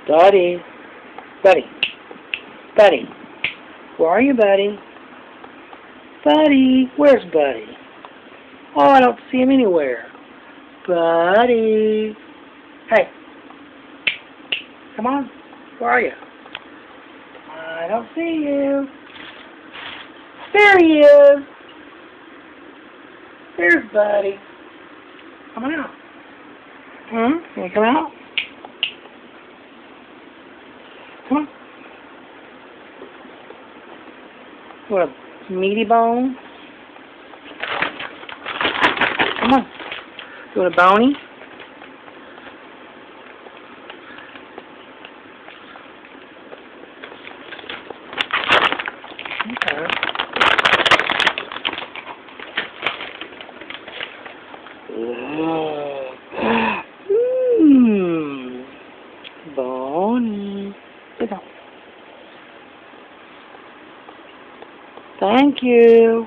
Buddy. Buddy. Buddy. Where are you, buddy? Buddy. Where's Buddy? Oh, I don't see him anywhere. Buddy. Hey. Come on. Where are you? I don't see you. There he is. There's Buddy. Come on out. Can you come out? Come on. What a meaty bone. Come on. You want a bony? Okay. Bony. Sit down. Thank you.